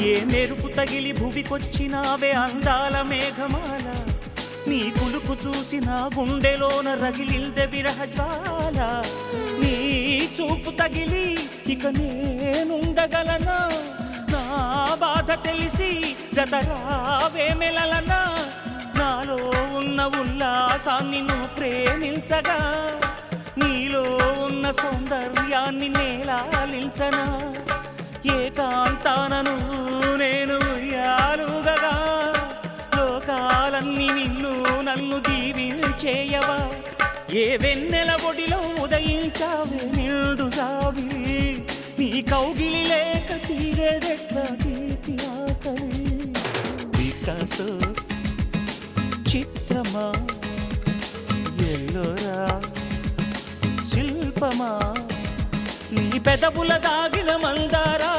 ఏ మెరుపు తగిలి భువికొచ్చినావే అందాల మేఘమాల, నీ కులుకు చూసి నా గుండెలోన రగిలిల్దె విరహజ్వాల. నీ చూపు తగిలి ఇక నేనుండగలనా, నా బాధ తెలిసి జతరావే మెలలనా. నాలో ఉన్న ఉల్లాసాన్ని నువ్వు ప్రేమించగా, నీలో ఉన్న సౌందర్యాన్ని నేలాలించనా. ఏకాంతానను నేను ఉయ్యాలుగగా, లోకాలన్నీ నిన్ను నన్ను దీవించేయవా. ఏ వెన్నెల ఒడిలో ఉదయించావే నిండు జాబిలి, నీ కౌగిలి లేక తీరేదెట్లా తీపి ఆకలి. వికాసో చిత్రమా, ఎల్లోరా శిల్పమా, నీ పెదవుల దాగిన మందారాల